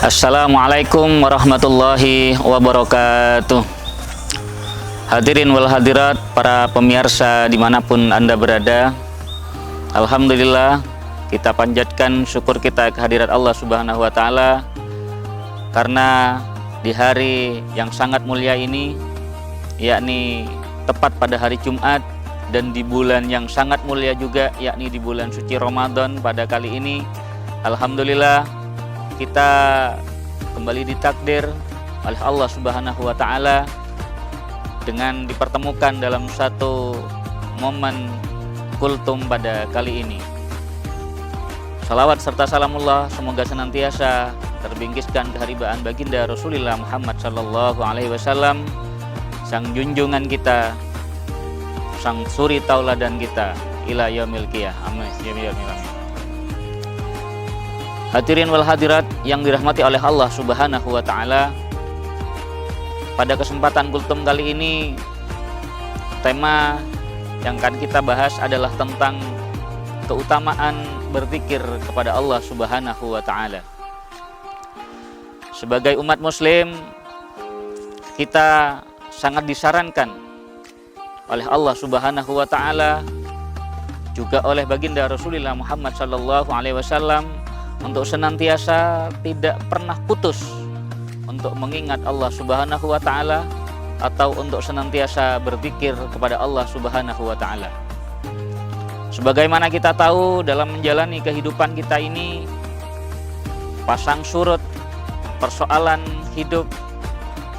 Assalamualaikum warahmatullahi wabarakatuh. Hadirin wal hadirat, para pemirsa dimanapun Anda berada, alhamdulillah kita panjatkan syukur kita kehadirat Allah Subhanahu wa Ta'ala, karena di hari yang sangat mulia ini, yakni tepat pada hari Jumat, dan di bulan yang sangat mulia juga, yakni di bulan suci Ramadan pada kali ini, alhamdulillah kita kembali ditakdir oleh Allah Subhanahu wa Ta'ala dengan dipertemukan dalam satu momen kultum pada kali ini. Salawat serta salamullah semoga senantiasa terbingkiskan keharibaan baginda Rasulullah Muhammad sallallahu alaihi wasallam, sang junjungan kita, sang suri tauladan kita ila yaumil qiyamah. Amin. Hadirin wal hadirat yang dirahmati oleh Allah Subhanahu wa Ta'ala, pada kesempatan kultum kali ini tema yang akan kita bahas adalah tentang keutamaan berzikir kepada Allah Subhanahu wa Ta'ala. Sebagai umat muslim, kita sangat disarankan oleh Allah Subhanahu wa Ta'ala, juga oleh baginda Rasulullah Muhammad sallallahu alaihi wasallam, untuk senantiasa tidak pernah putus untuk mengingat Allah Subhanahu wa Ta'ala, atau untuk senantiasa berzikir kepada Allah Subhanahu wa Ta'ala. Sebagaimana kita tahu, dalam menjalani kehidupan kita ini, pasang surut persoalan hidup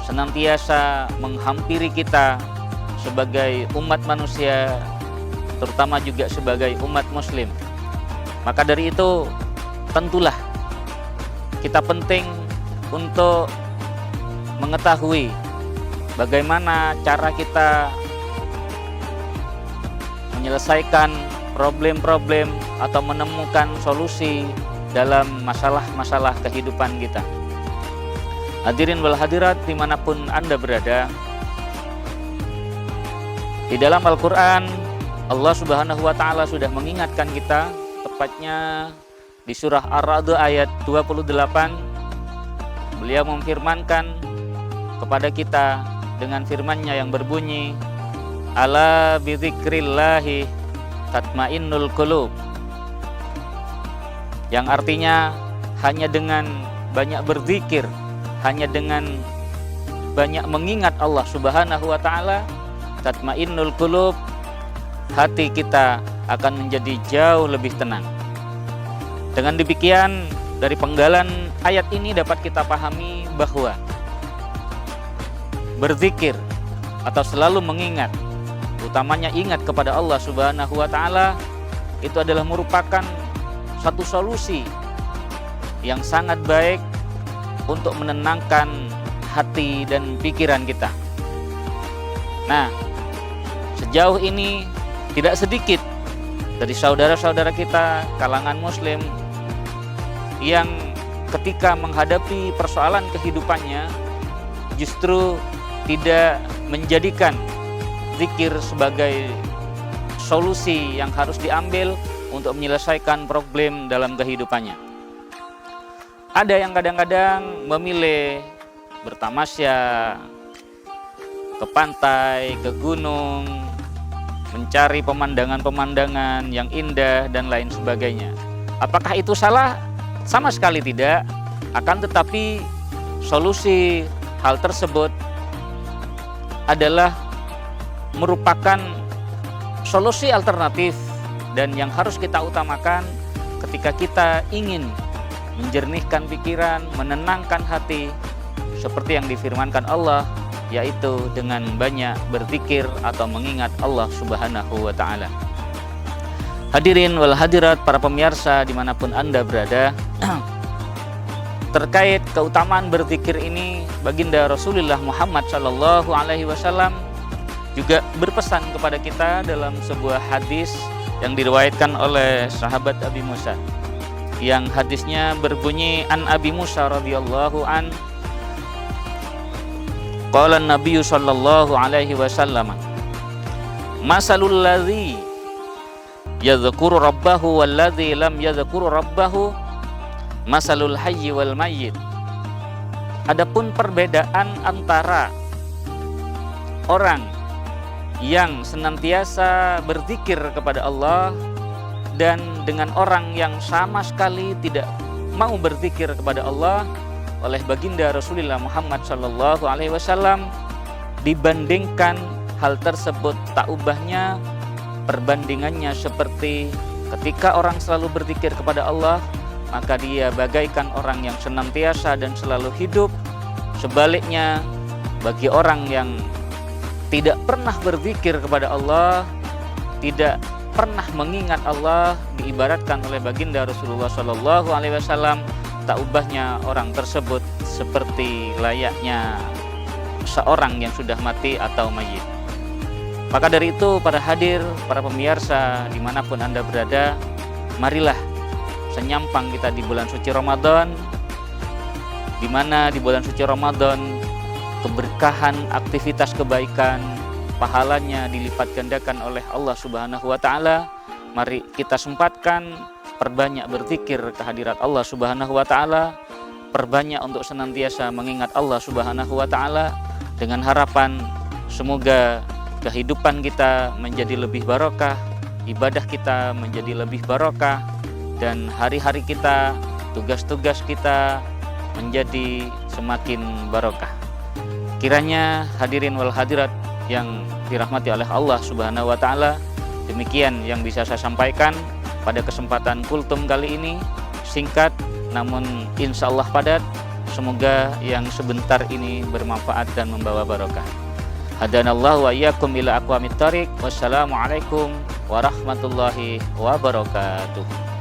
senantiasa menghampiri kita sebagai umat manusia, terutama juga sebagai umat muslim. Maka dari itu, tentulah kita penting untuk mengetahui bagaimana cara kita menyelesaikan problem-problem atau menemukan solusi dalam masalah-masalah kehidupan kita. Hadirin wal hadirat dimanapun Anda berada, di dalam Al-Quran Allah Subhanahu wa Ta'ala sudah mengingatkan kita, tepatnya di surah Ar-Ra'd ayat 28, beliau memfirmankan kepada kita dengan firman-Nya yang berbunyi, ala bidzikrillahi tatmainnul qulub, yang artinya hanya dengan banyak berzikir, hanya dengan banyak mengingat Allah Subhanahu wa Ta'ala, tatmainnul qulub, hati kita akan menjadi jauh lebih tenang. Dengan demikian, dari penggalan ayat ini dapat kita pahami bahwa berzikir atau selalu mengingat, utamanya ingat kepada Allah Subhanahu wa Ta'ala, itu adalah merupakan satu solusi yang sangat baik untuk menenangkan hati dan pikiran kita. Nah, sejauh ini tidak sedikit dari saudara-saudara kita kalangan muslim yang ketika menghadapi persoalan kehidupannya justru tidak menjadikan zikir sebagai solusi yang harus diambil untuk menyelesaikan problem dalam kehidupannya. Ada yang kadang-kadang memilih bertamasya ke pantai, ke gunung, mencari pemandangan-pemandangan yang indah dan lain sebagainya. Apakah itu salah? Sama sekali tidak. Akan tetapi solusi hal tersebut adalah merupakan solusi alternatif, dan yang harus kita utamakan ketika kita ingin menjernihkan pikiran, menenangkan hati, seperti yang difirmankan Allah, yaitu dengan banyak berzikir atau mengingat Allah Subhanahu wa Ta'ala. Hadirin wal hadirat, para pemirsa dimanapun Anda berada, terkait keutamaan berzikir ini, baginda Rasulullah Muhammad sallallahu alaihi wasallam juga berpesan kepada kita dalam sebuah hadis yang diriwayatkan oleh sahabat Abi Musa, yang hadisnya berbunyi, an Abi Musa radhiyallahu an, qala an-nabiy sallallahu alaihi wasallam, masalul ladzi yadhkuru rabbahu walladzi lam yadhkur rabbahu masalul hayyi wal mayyit Adapun perbedaan antara orang yang senantiasa berzikir kepada Allah dan dengan orang yang sama sekali tidak mau berzikir kepada Allah, oleh baginda Rasulullah Muhammad SAW dibandingkan hal tersebut tak ubahnya, perbandingannya seperti ketika orang selalu berzikir kepada Allah, maka dia bagaikan orang yang senantiasa dan selalu hidup. Sebaliknya, bagi orang yang tidak pernah berzikir kepada Allah, tidak pernah mengingat Allah, diibaratkan oleh baginda Rasulullah SAW, tak ubahnya orang tersebut seperti layaknya seorang yang sudah mati atau mayit. Maka dari itu, para hadir, para pemirsa dimanapun Anda berada, marilah senyampang kita di bulan suci Ramadan, di mana di bulan suci Ramadan keberkahan, aktivitas kebaikan, pahalanya dilipat gandakan oleh Allah Subhanahu wa taala. Mari kita sempatkan perbanyak berzikir kehadirat Allah Subhanahu wa taala, perbanyak untuk senantiasa mengingat Allah Subhanahu wa taala, dengan harapan semoga kehidupan kita menjadi lebih barokah, ibadah kita menjadi lebih barokah, dan hari-hari kita, tugas-tugas kita menjadi semakin barokah. Kiranya hadirin wal hadirat yang dirahmati oleh Allah Subhanahu wa taala, demikian yang bisa saya sampaikan pada kesempatan kultum kali ini, singkat namun insya Allah padat. Semoga yang sebentar ini bermanfaat dan membawa barokah. Hadanallahu wa iyyakum ila aqwamit thariq. Wassalamualaikum warahmatullahi wabarakatuh.